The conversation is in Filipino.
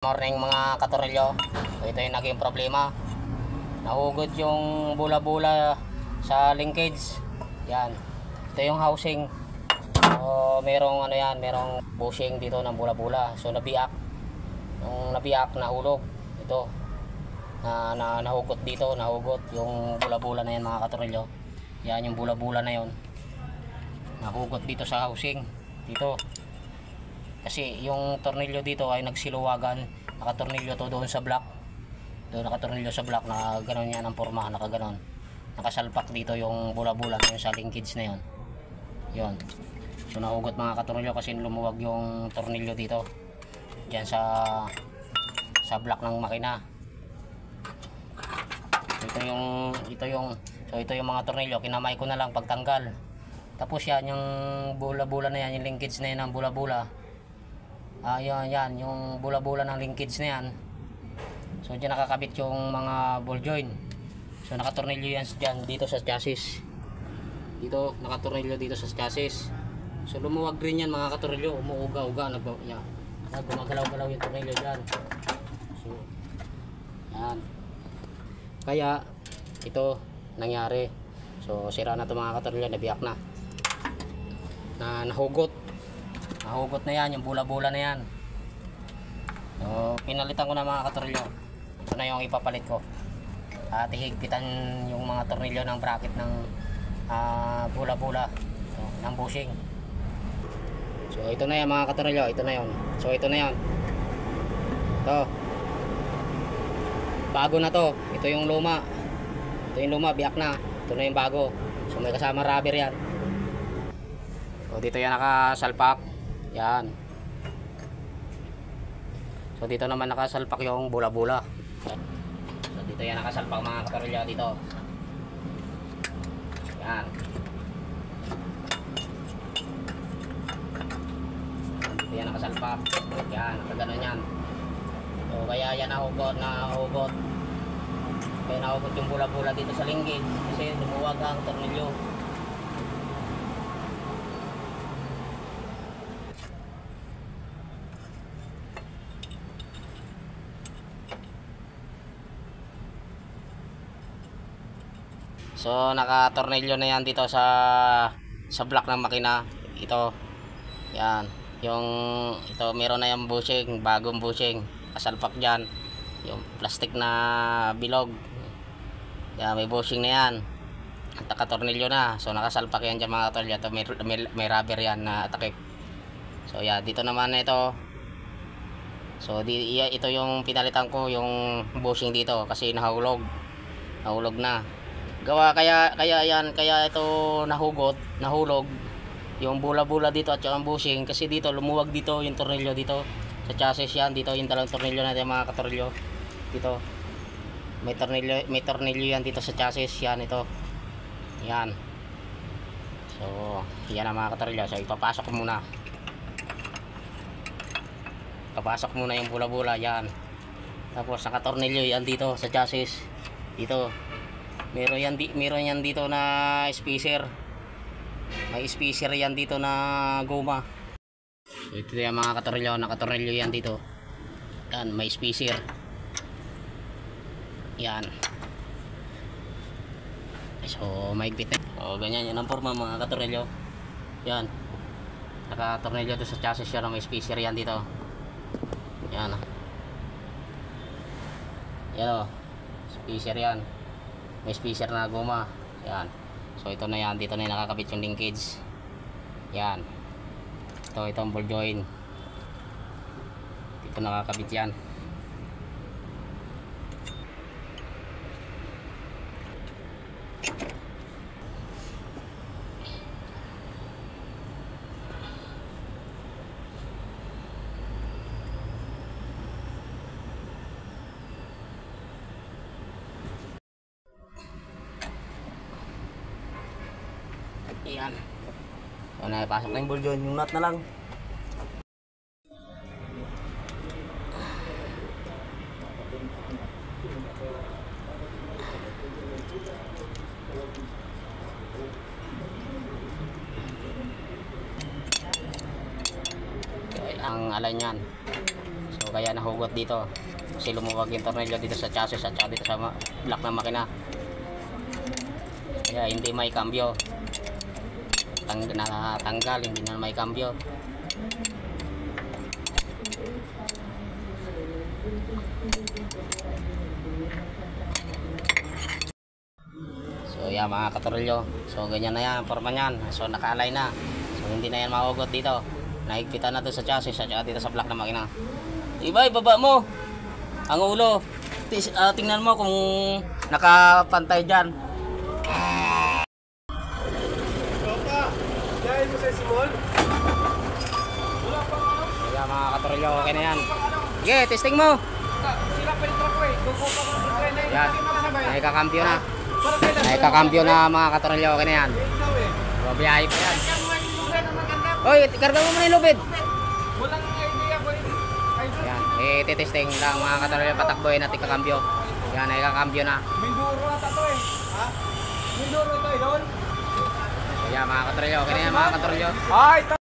Morning mga katorilyo. So ito yung naging problema. Nahugod yung bula-bula sa linkage. Yan. Ito yung housing. So merong ano yan, merong bushing dito ng bula-bula. So nabiyak. Yung nabiyak, nahulog. Ito. Nahugot dito, nahugot yung bula-bula na yan mga katorilyo. Yan yung bula-bula na yon. Nahugot dito sa housing. Dito. Kasi yung tornilyo dito ay nagsiluwagan, nakatornilyo to doon sa block. Doon nakatornilyo sa block, na gano'n yan ang porma, nakaganon. Nakasalpak dito yung bula-bula yung sa linkage na yon. Yon. So nahugot mga katornilyo kasi lumuwag yung tornilyo dito. Diyan sa block ng makina. Ito yung mga tornilyo, kinamay ko na lang pagtanggal. Tapos yan yung bula-bula na yan, yung linkage na yan ng bula-bula. Yan yung bula-bula ng linkage na yan. So diyan nakakabit yung mga ball joint. So nakatornilyo yan dyan, dito sa chassis. Dito nakatornilyo dito sa chassis. So lumuwag rin yan mga katornilyo, umuuga-uga, gumagalaw-galaw yung tornilyo dyan. So yan. Kaya ito nangyari. So sira na ito mga katornilyo, nabiyak na. Nahugot na yan, yung bula-bula na yan. So pinalitan ko na mga katornilyo. Ito na yung ipapalit ko. At ihigpitan yung mga tornilyo ng bracket ng bula-bula, so, ng bushing. So ito na yan mga katornilyo, ito na yon. So ito na yan. Ito. Bago na to. Ito yung luma. Ito yung luma, biyak na. Ito na yung bago. So may kasama rubber yan. So dito yan nakasalpak. Yan. So dito naman nakasalpak yung bula-bula. So dito yan nakasalpak mga katorilyo dito. Yan. Dito yan nakasalpak. Yan, nakaganon yan. So kaya yan nahugot. Kaya nahugot yung bula-bula dito sa linggit kasi lumuwag ang tornilyo. So naka-tornilyo na yan dito sa block ng makina. Ito. Yan. Ito meron na yung bushing, bagong bushing. Kasalpak diyan. Yung plastic na bilog. Yan, may bushing na yan. At naka-tornilyo na. So nakasalpak yan diyan mga tornilyo. Ito may rubber yan na takip. So yan, dito naman ito. So ito yung pinalitan ko, yung bushing dito kasi nahulog. Nahulog na. Kaya ito nahulog yung bula-bula dito at yung bushing kasi dito lumuwag dito yung tornilyo dito sa chassis yan. Dito yung dalawang tornilyo natin mga katornilyo. Dito may tornilyo yan dito sa chassis yan, ito. Yan. So yan ang mga katornilyo. So ipapasok ko muna. Papasok muna yung bula-bula yan. Tapos nakatornilyo yan dito sa chassis. Dito meron yan dito na spacer. May spacer yan dito na goma. So ito yung mga katornilyo, nakatornilyo yan dito. Yan, may spacer. Yan. So maigpit na. So ganyan yan ang forma mga katornilyo. Yan. Nakatornilyo to sa chassis yan, may spacer yan dito. Yan. Yan o. Spacer yan. May spacer na goma. Yan. So ito na yan, dito na yung nakakabit yung linkage. Yan. Ito ang ball joint. Dito nakakabit yan. Yan. So napasok na yung ball joint, yung nut na lang. Okay, ang alay niyan. So kaya nahugot dito kasi lumuwag yung tornilyo dito sa chassis at saka dito sa block ng makina, kaya hindi may cambio. Natanggal, hindi na may cambio. So yan mga katorolyo, so ganyan na yan forma nyan. So naka-align na, so hindi na yan mahugot dito, nahigpitan na to sa chassis at saka dito sa block ng makina. Diba, ibaba mo ang ulo, tingnan mo kung nakapantay dyan. Dahil mo sa simol? Kaya mga katorolyo, okay na yan. Sige, testing mo. Sila peltra ko eh. Kukupa ko sa tren na yun. Yan, nakikakambyo na. Nakikakambyo na mga katorolyo, okay na yan. Babiyahe pa yan. Hoy, karga mo muna yung lubid. Walang idea ko eh. Yan, titesting lang mga katorolyo, patakboy natin kakambyo. Yan, nakikakambyo na. Minduro ata to eh. Ha? Minduro ito eh, doon? Kaya mga katorolyo, okay na yan mga katorolyo. Ay!